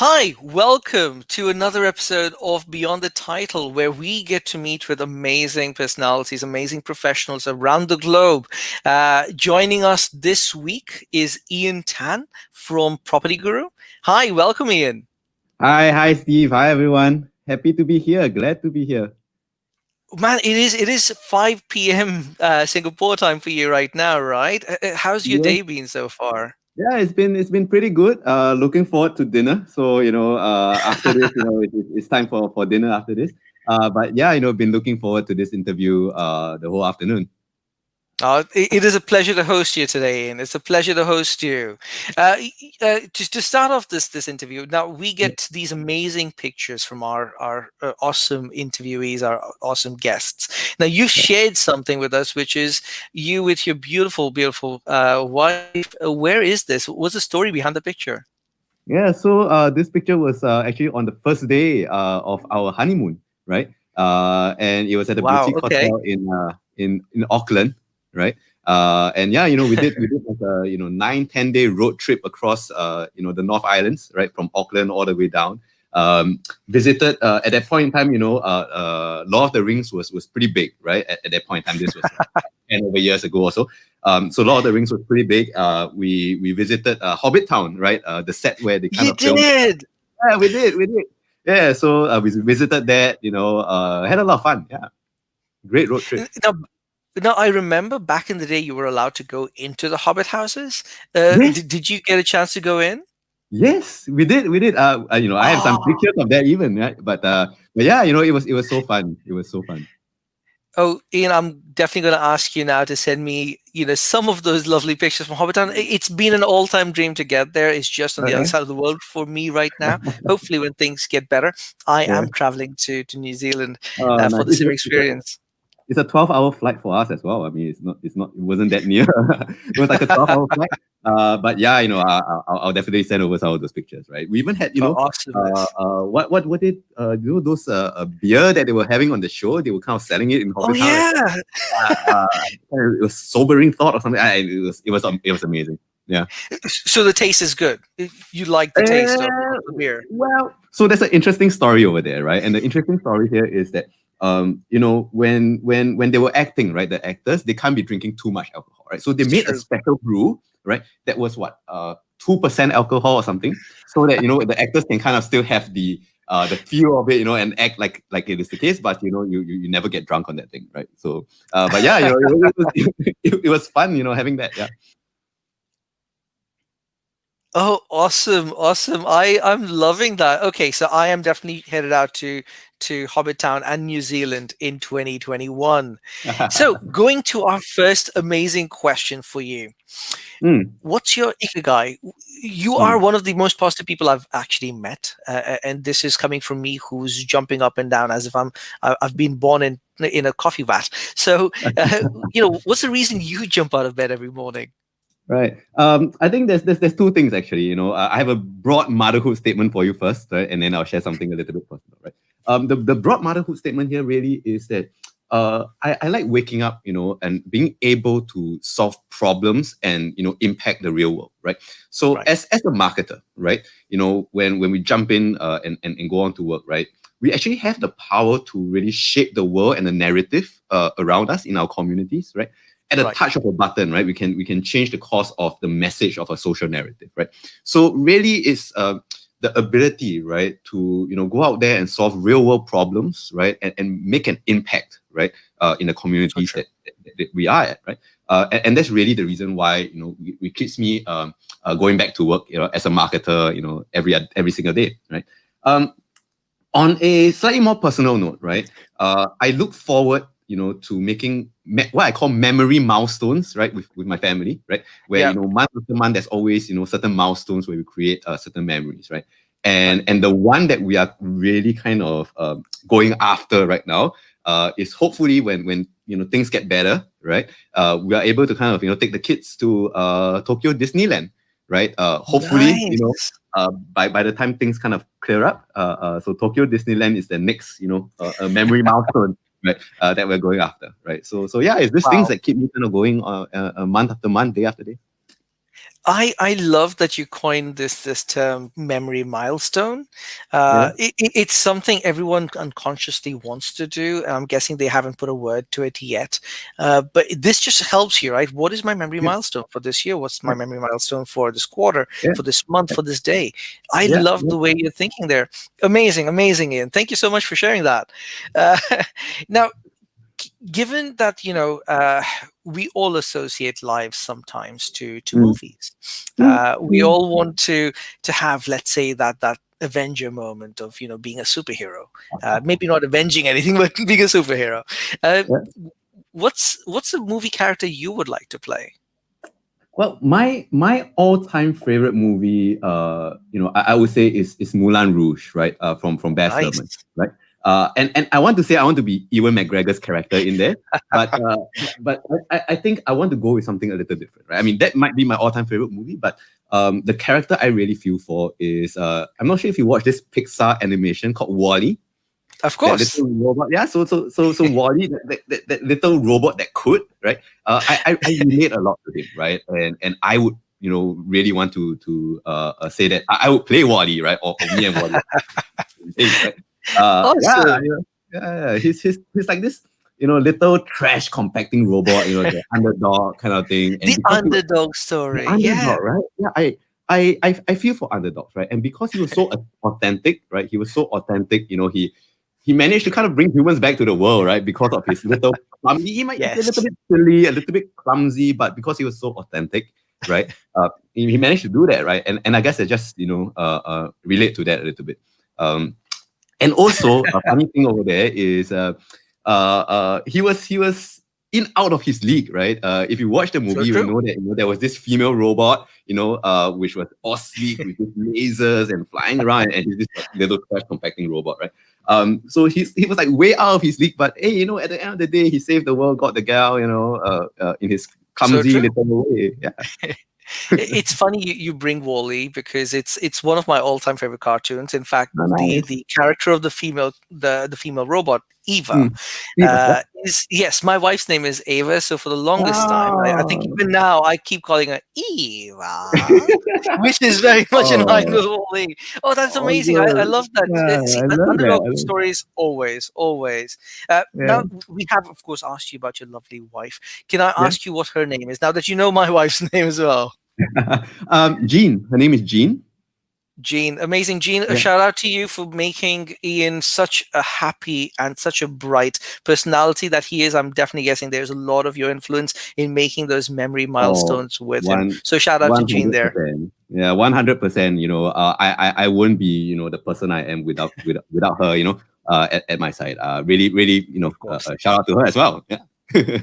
Hi, welcome to another episode of Beyond the Title, where we get to meet with amazing personalities, amazing professionals around the globe. Joining us this week is Tan from PropertyGuru. Hi, welcome, Ian. Hi, Steve. Hi, everyone. Happy to be here. Glad to be here. Man, it is 5 p.m. Singapore time for you right now, right? How's your Yeah, day been so far? yeah. It's been pretty good. Looking forward to dinner. So after this, it's time for dinner after this. But yeah, been looking forward to this interview the whole afternoon. It is a pleasure to host you today, and it's a pleasure to host you. Just to start off this interview, now we Yeah, get these amazing pictures from our awesome interviewees, our awesome guests. Now you've yeah. shared something with us, which is you with your beautiful wife. Where is this? What's the story behind the picture? Yeah, so this picture was actually on the first day of our honeymoon, right? And it was at a Wow. boutique Okay. hotel in Auckland, right? And yeah, we did like a 9-10 day road trip across the North Islands, right, from Auckland all the way down. Visited at that point in time, Lord of the Rings was pretty big, right? At that point in time, this was like 10 over years ago or so. So Lord of the Rings was pretty big. We visited Hobbit Town, right? The set where they kind You of filmed. did. Yeah, we did. Yeah, so we visited that. Had a lot of fun. Yeah, great road trip. Now, now, I remember back in the day you were allowed to go into the Hobbit houses. Yes, Did you get a chance to go in? yes, we did. I have some Oh, pictures of that even, right? But yeah, it was so fun. It was so fun. oh, Ian, I'm definitely going to ask you now to send me, some of those lovely pictures from Hobbiton. It's been an all-time dream to get there. It's just on the other Uh-huh. side of the world for me right now. Hopefully, when things get better, I Yeah. am traveling to New Zealand for Nice. the same experience. It's a 12-hour flight for us as well. I mean, it wasn't that near. It was like a 12-hour flight. But yeah, I'll definitely send over some of those pictures, right? We even had, Oh, awesomeness. what did, those beer that they were having on the show, they were kind of selling it in Oh, Hobbit Town. yeah. It was sobering thought or something. It was amazing. Yeah. So the taste is good. You like the taste of the beer. Well, so there's an interesting story over there, right? And the interesting story here is that when they were acting, right, the actors, they can't be drinking too much alcohol, right? So they It's made a true. special brew, right? That was what 2% alcohol or something, so that the actors can kind of still have the feel of it, and act like it is the case, but you never get drunk on that thing, right? So, but yeah, it was fun, having that, yeah. Oh, awesome, awesome. I'm loving that. Okay, so I am definitely headed out to Hobbit Town and New Zealand in 2021. So, going to our first amazing question for you. Mm, What's your Ikigai? You are mm. one of the most positive people I've actually met, and this is coming from me, who's jumping up and down as if I've been born in a coffee vat. So, what's the reason you jump out of bed every morning? Right. I think there's two things actually. I have a broad motherhood statement for you first, right, and then I'll share something a little bit personal, right? The broad motherhood statement here really is that I like waking up, and being able to solve problems and impact the real world, right? So Right. as a marketer, right, when we jump in and go on to work, right, we actually have the power to really shape the world and the narrative around us in our communities, right? At a Right. touch of a button, right, we can change the course of the message of a social narrative, right? So really, it's the ability, right, to go out there and solve real world problems, right, and make an impact, right, in the So communities true. that we are at, right. And that's really the reason why it keeps me going back to work, as a marketer, every single day, right. Um, on a slightly more personal note, right? I look forward, to making what I call memory milestones, right, with my family, right? Where Yeah. month after month, there's always certain milestones where we create certain memories, right? Right. And the one that we are really kind of going after right now is hopefully when things get better, right? We are able to kind of take the kids to Tokyo Disneyland, right? Hopefully, Nice. by the time things kind of clear up, so Tokyo Disneyland is the next, a memory milestone, right? That we're going after, right? So yeah, it's these things Wow. that keep me kind of going, month after month, day after day. I love that you coined this term memory milestone. Yeah. It's something everyone unconsciously wants to do. I'm guessing they haven't put a word to it yet, but this just helps you, right? What is my memory Yeah. milestone for this year? What's my Yeah. memory milestone for this quarter, Yeah. for this month, for this day? I Yeah. love Yeah. the way you're thinking there. Amazing, amazing, Ian. Thank you so much for sharing that. Uh, now, given that we all associate lives sometimes to Mm. movies, Mm. we Mm. all want to have, let's say, that avenger moment of being a superhero, maybe not avenging anything but being a superhero. uh, Yeah. what's a movie character you would like to play? Well, my all-time favorite movie, I would say is Moulin Rouge, right? From Baz Luhrmann, Nice. right? And I want to say I want to be Ewan McGregor's character in there, but I think I want to go with something a little different, right? I mean, that might be my all-time favorite movie, but the character I really feel for is I'm not sure if you watch this Pixar animation called Wall-E. Of That course. little robot, yeah. So Wally, that little robot that could, right? I relate a lot to him, right? And I would, really want to say that I would play Wally, right? Or me and Wally, right? Yeah, Awesome. yeah. He's like this, little trash compacting robot, the underdog kind of thing. And The because he was underdog the story, yeah. underdog, right? Yeah, I feel for underdogs, right? And because he was so authentic, right? He was so authentic, he managed to kind of bring humans back to the world, right? Because of his little he might be a little Yes. bit silly, a little bit clumsy, but because he was so authentic, right? He managed to do that, right? And I guess I just relate to that a little bit. Um, and also, a funny thing over there is he was in out of his league, right? If you watch the So movie, you true. know that there was this female robot, which was all sleek with these lasers and flying around, and he's this little trash compacting robot, right? So he was like way out of his league, but hey, at the end of the day, he saved the world, got the gal, in his So clumsy true. little way. Yeah. It's funny you bring Wally because it's one of my all-time favorite cartoons. In fact, Oh, the nice. the character of the female robot Eva Mm. Eva, yeah. is, yes, my wife's name is Ava. So for the longest time, I think Oh, even now I keep calling her Eva, which is very much in line oh, with Wally. Oh, that's amazing. I awesome. love that. Yeah, See, I love that. underdog I love stories always, always. Yeah, Now we have, of course, asked you about your lovely wife. Can I yeah. ask you what her name is now that you know my wife's name as well? Jean. Her name is Jean. Gene, amazing. Gene, a Yeah. shout out to you for making Ian such a happy and such a bright personality that he is. I'm definitely guessing there's a lot of your influence in making those memory Oh, milestones with him. one, So shout out to one Gene hundred there. percent. Yeah, 100%. I wouldn't be, the person I am without her, at my side. Really, really, Of course. shout out to her as well. Yeah.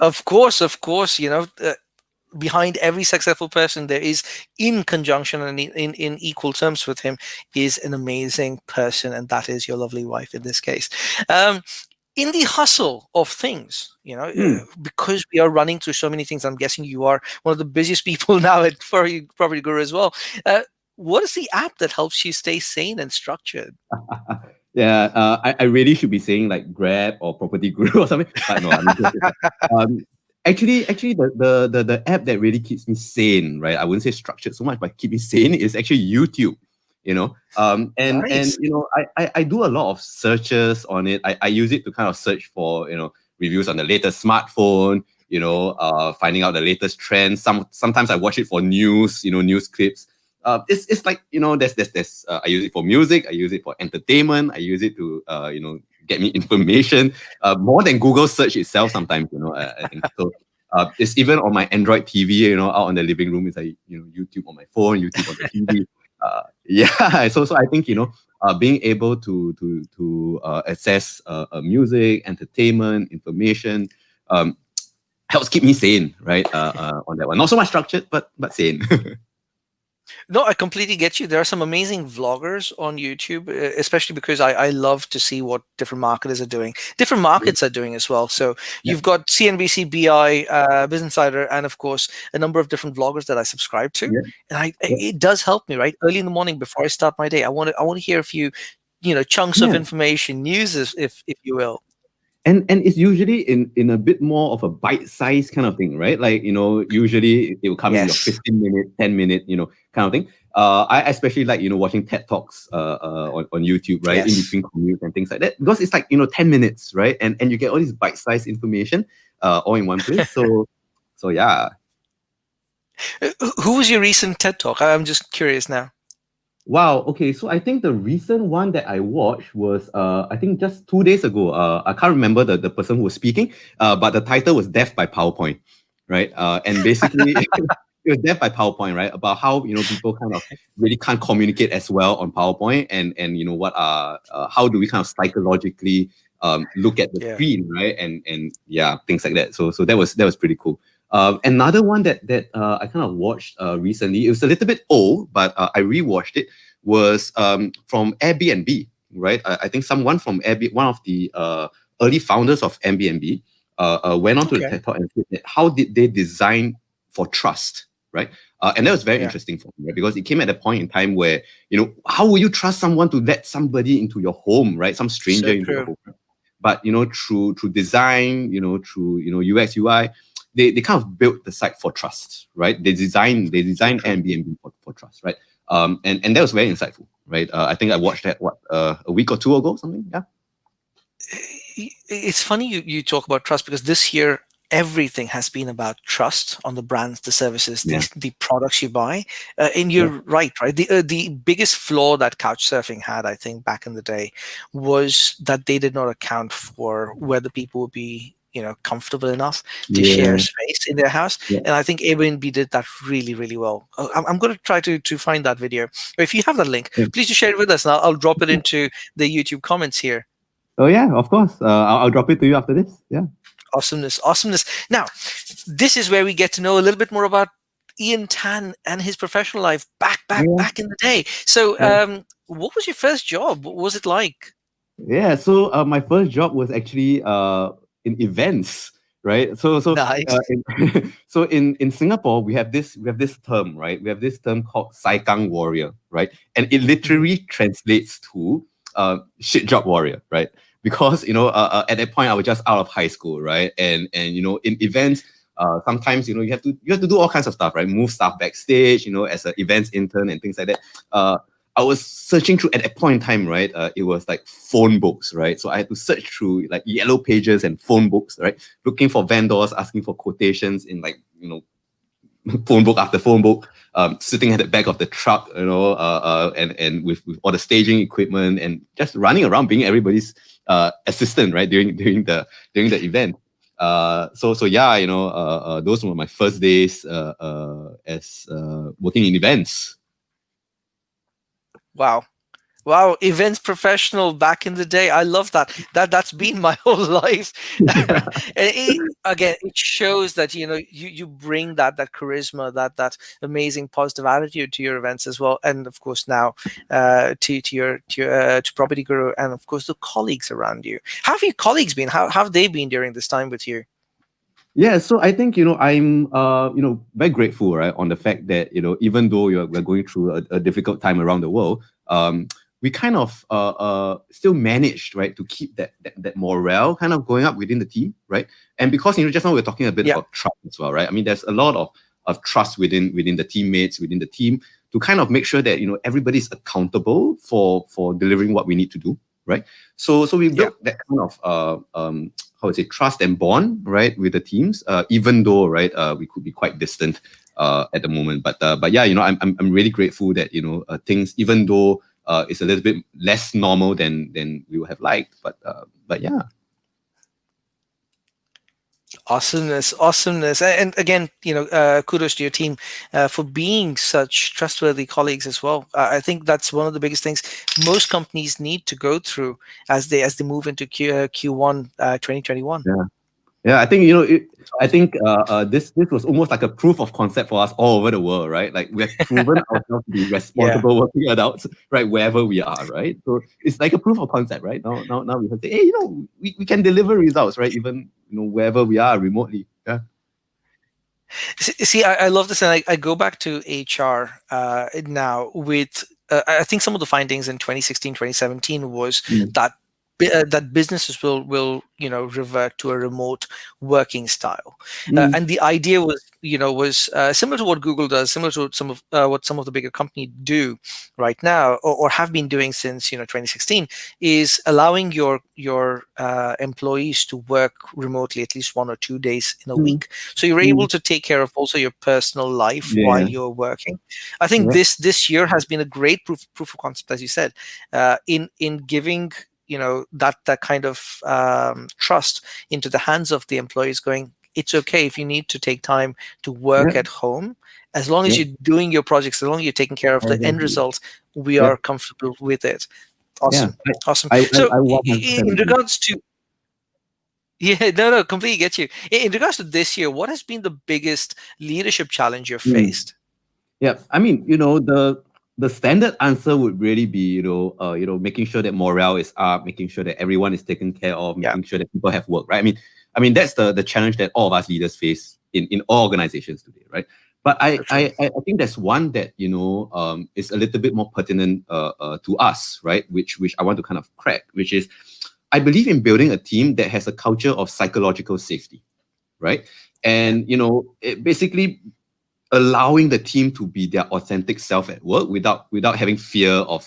Of course, of course. Behind every successful person, there is, in conjunction and in equal terms with him, is an amazing person. And that is your lovely wife in this case. Um, in the hustle of things, Mm. because we are running through so many things, I'm guessing you are one of the busiest people now at Property Guru as well. What is the app that helps you stay sane and structured? Yeah, I really should be saying like Grab or Property Guru or something, but no, I mean, actually, the app that really keeps me sane, right? I wouldn't say structured so much, but keep me sane is actually YouTube. And Nice. I do a lot of searches on it. I use it to kind of search for reviews on the latest smartphone. Finding out the latest trends. Sometimes I watch it for news. News clips. It's like there's I use it for music. I use it for entertainment. I use it to get me information more than Google search itself sometimes. I think so. It's even on my Android TV. Out on the living room. It's like YouTube on my phone, YouTube on the TV. Yeah. So I think being able to access music, entertainment, information. Helps keep me sane, right? On that one, not so much structured, but sane. No, I completely get you. There are some amazing vloggers on YouTube, especially because I love to see what different marketers are doing. Different Yeah, markets are doing as well. So yeah, you've got CNBC, BI, Business Insider, and of course a number of different vloggers that I subscribe to. yeah, And yeah. it does help me, right? Early in the morning before I start my day, I want to hear a few chunks of Yeah. information, news, if you will. and it's usually in a bit more of a bite-sized kind of thing, right? Like, usually it will come in your Yes. 15-minute, 10-minute, kind of thing. I especially like, watching TED Talks on YouTube, right? In Yes. between commutes and things like that. Because it's like, 10 minutes, right? And you get all this bite-sized information all in one place. So yeah. Who was your recent TED Talk? I'm just curious now. Wow. Okay. So I think the recent one that I watched was I think just 2 days ago. I can't remember the person who was speaking, but the title was Death by PowerPoint, right? And basically it was Death by PowerPoint, right? About how people kind of really can't communicate as well on PowerPoint, and what how do we kind of psychologically look at the Yeah. screen, right? And yeah, things like that. So that was pretty cool. Another one that I kind of watched recently, it was a little bit old, but I rewatched it, was from Airbnb, right? I think someone from Airbnb, one of the early founders of Airbnb, went on to the Okay. TED Talk and said that how did they design for trust, right? And that was very Yeah. interesting for me, right? Because it came at a point in time where, how will you trust someone to let somebody into your home, right? Some stranger So into your true. home. But through design, through UX UI, they kind of built the site for trust, right? They design So true. Airbnb for trust, right? And that was very insightful, right? I think I watched that a week or two ago, something. Yeah. It's funny you talk about trust, because this year everything has been about trust on the brands, the services, Yeah. the products you buy. And Yeah. you're right? The biggest flaw that couchsurfing had, I think, back in the day, was that they did not account for whether people would be comfortable enough to share Yeah. space in their house. Yeah. And I think Airbnb did that really, really well. I'm going to try to find that video. If you have that link, Yeah. please do share it with us, and I'll drop it into the YouTube comments here. Oh yeah, of course. I'll drop it to you after this. Yeah. Awesomeness. Now, this is where we get to know a little bit more about Ian Tan and his professional life Yeah. back in the day. So, Yeah. what was your first job? What was it like? Yeah, so my first job was actually in events, right? Nice. So in Singapore we have this term, right? We have this term called Saikang warrior, right? And it Mhm. literally translates to shit job warrior, right? Because at that point I was just out of high school, right? And in events. Sometimes you have to do all kinds of stuff, right? Move stuff backstage, as an events intern and things like that. I was searching through at that point in time, right? It was like phone books, right? So I had to search through like yellow pages and phone books, right? Looking for vendors, asking for quotations in like, phone book after phone book, sitting at the back of the truck, and with all the staging equipment and just running around being everybody's assistant, right? During the event. So yeah, those were my first days as working in events. Wow. Wow, events professional back in the day. I love that. That's been my whole life. And again, it shows that you bring that charisma, that amazing positive attitude to your events as well, and of course now to Property Guru, and of course the colleagues around you. How have your colleagues been? How have they been during this time with you? Yeah, so I think I'm very grateful, right, on the fact that even though we're going through a difficult time around the world, we kind of still managed, right, to keep that morale kind of going up within the team, right? And because just now we're talking a bit Yeah, about trust as well, right? I mean, there's a lot of trust within the teammates, within the team, to kind of make sure that everybody's accountable for delivering what we need to do, right? So we yeah. built that kind of how would say, trust and bond, right, with the teams, even though, right, we could be quite distant at the moment. But yeah, I'm really grateful that things, even though it's a little bit less normal than we would have liked, but yeah. Awesomeness. And again, kudos to your team for being such trustworthy colleagues as well. I think that's one of the biggest things most companies need to go through as they move into Q1 2021. Yeah. Yeah, I think It's I awesome. think this was almost like a proof of concept for us all over the world, right? Like we have proven ourselves to be Yeah. responsible working adults, right, wherever we are, right? So it's like a proof of concept, right? Now we can say, hey, we can deliver results, right? Even wherever we are remotely. Yeah. See, I love this, and I go back to HR now with. I think some of the findings in 2016, 2017 was Mm. that that businesses will revert to a remote working style. And the idea was similar to what Google does, similar to some of what some of the bigger companies do right now, or have been doing since 2016, is allowing your employees to work remotely at least 1 or 2 days in a week, so you're able to take care of also your personal life while Yeah. you're working. I think Yeah. this year has been a great proof of concept, as you said, in giving that kind of trust into the hands of the employees, going, it's okay if you need to take time to work Yeah. at home, as long as Yeah. you're doing your projects, as long as you're taking care of the end Exactly. results, we Yeah. are comfortable with it. Yeah. Awesome. Awesome. So I 100% in agree. regards to, yeah, no, completely get you. In regards to this year, what has been the biggest leadership challenge you've faced? Yeah, I mean, the standard answer would really be, making sure that morale is up, making sure that everyone is taken care of, Yeah, making sure that people have work, right? I mean that's the challenge that all of us leaders face in all organizations today, right? But so true. I think there's one that is a little bit more pertinent to us, right? Which I want to kind of crack, which is I believe in building a team that has a culture of psychological safety, right? And it basically allowing the team to be their authentic self at work without having fear of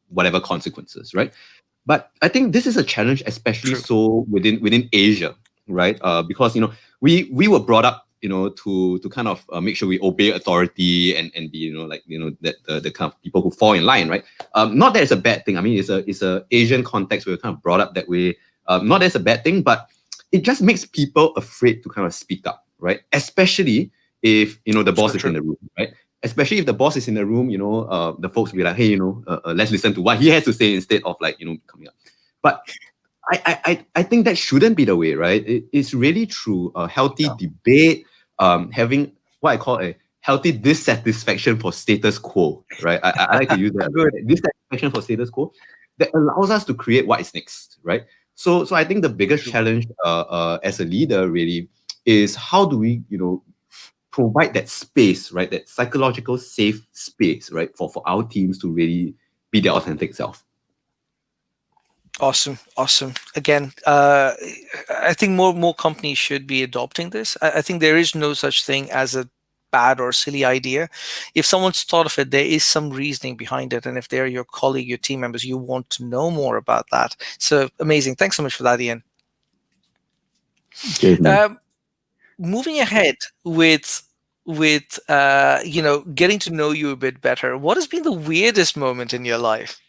whatever consequences, right? But I think this is a challenge, especially True. so within Asia, right? Because we were brought up to kind of make sure we obey authority and be that the kind of people who fall in line, right? Not that it's a bad thing. I mean, it's a Asian context. We were kind of brought up that way. Not that it's a bad thing, but it just makes people afraid to kind of speak up, right? Especially if the boss So is in true. the room, right? Especially if the boss is in the room, the folks will be like, hey, let's listen to what he has to say instead of coming up. But I think that shouldn't be the way, right? It's really through a healthy Yeah. debate, having what I call a healthy dissatisfaction for status quo, right? I like to use that. Good. Dissatisfaction for status quo that allows us to create what is next, right? So I think the biggest True. challenge as a leader really is how do we, provide that space, right? That psychological safe space, right? For our teams to really be their authentic self. Awesome. Again, I think more companies should be adopting this. I think there is no such thing as a bad or silly idea. If someone's thought of it, there is some reasoning behind it, and if they're your colleague, your team members, you want to know more about that. So amazing. Thanks so much for that, Ian. Cheers, man. Moving ahead with getting to know you a bit better, what has been the weirdest moment in your life?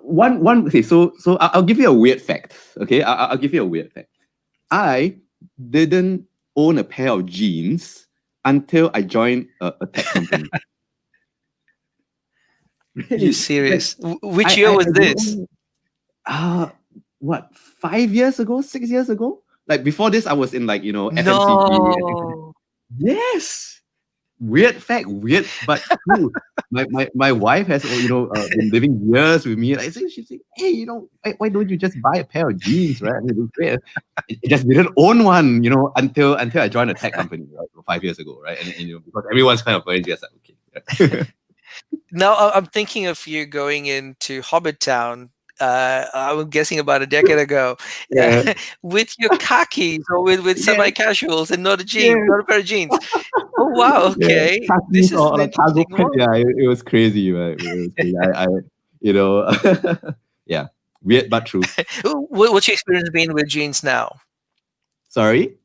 One. Okay, so I'll give you a weird fact. Okay, I'll give you a weird fact. I didn't own a pair of jeans until I joined a tech company. Really? You serious? Which I year was didn't this? what, 5 years ago, 6 years ago? Like before this, I was in FMCG. No. Yes. Weird fact, weird but true. My wife has been living years with me. Like she's like, hey, why don't you just buy a pair of jeans, right? I mean, it's great. I just didn't own one, until I joined a tech company, right, 5 years ago, right? And because everyone's kind of very just like, okay. Now I'm thinking of you going into Hobbit Town. I'm guessing about a decade ago, Yeah. with your khakis or with Yeah. semi-casuals and not a jean, Yeah. not a pair of jeans. Oh wow, Yeah. okay, this Khakis is or an a cargo interesting pant. one. Yeah, it was crazy, right? It was crazy. Yeah, weird but true. What's your experience been with jeans now? Sorry.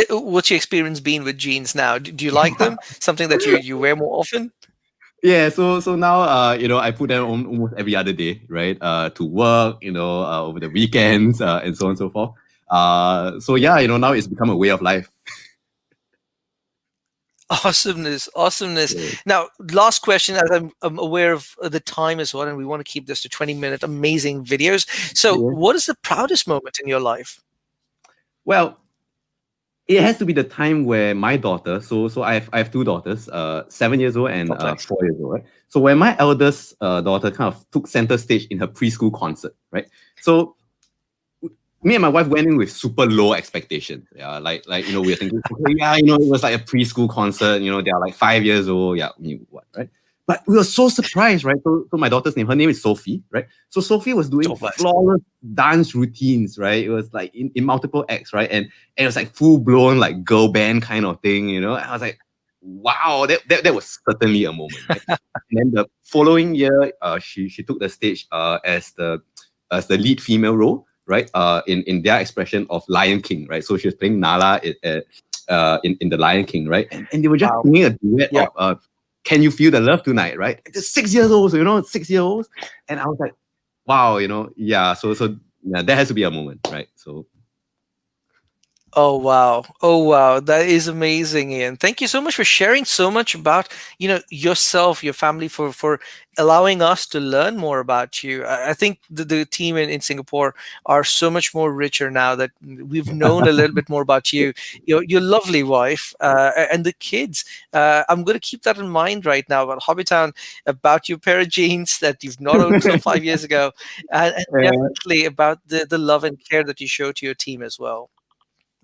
What's your experience been with jeans now? Do you like them? Something that you wear more often? Yeah, so now I put them on almost every other day, right? To work, over the weekends, and so on and so forth. So yeah, now it's become a way of life. Awesomeness. Yeah. Now, last question, as I'm aware of the time as well, and we want to keep this to 20-minute amazing videos. So, Yeah. what is the proudest moment in your life? Well, it has to be the time where my daughter, so I have two daughters, 7 years old and Complex. 4 years old, right? So when my eldest daughter kind of took center stage in her preschool concert, right? So me and my wife went in with super low expectations. Yeah, like we were thinking, okay, yeah, it was like a preschool concert. They are like 5 years old. Yeah, what, right? But we were so surprised, right? So my daughter's name, her name is Sophie, right? So Sophie was doing So blessed. flawless dance routines, right? It was like in multiple acts, right? And it was like full blown like girl band kind of thing, you know. And I was like, wow, that was certainly a moment, right? And then the following year, she took the stage as the lead female role, right? In their expression of Lion King, right? So she was playing Nala in the Lion King, right? And they were just Wow. singing a duet Yeah. of Can You Feel the Love Tonight, right? Just 6 years old, you know, 6 year olds. And I was like, wow, you know, yeah. So yeah, that has to be a moment, right? So Oh wow. Oh wow. That is amazing, Ian. Thank you so much for sharing so much about, yourself, your family, for allowing us to learn more about you. I think the team in Singapore are so much more richer now that we've known a little bit more about you, your lovely wife, and the kids. I'm going to keep that in mind right now about Hobbytown, about your pair of jeans that you've not owned till 5 years ago, and yeah. definitely about the love and care that you show to your team as well.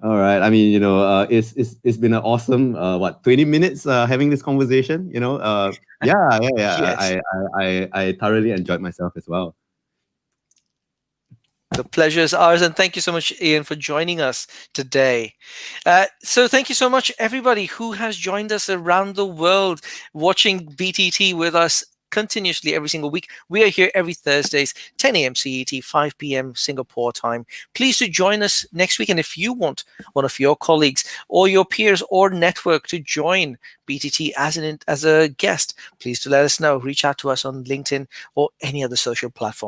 All right. I mean, it's been an awesome 20 minutes having this conversation. Yeah. Yes. I thoroughly enjoyed myself as well. The pleasure is ours, and thank you so much, Ian, for joining us today. So, thank you so much, everybody who has joined us around the world, watching BTT with us continuously every single week. We are here every Thursdays, 10 a.m. CET, 5 p.m. Singapore time. Please do join us next week, and if you want one of your colleagues or your peers or network to join BTT as a guest, please do let us know. Reach out to us on LinkedIn or any other social platform.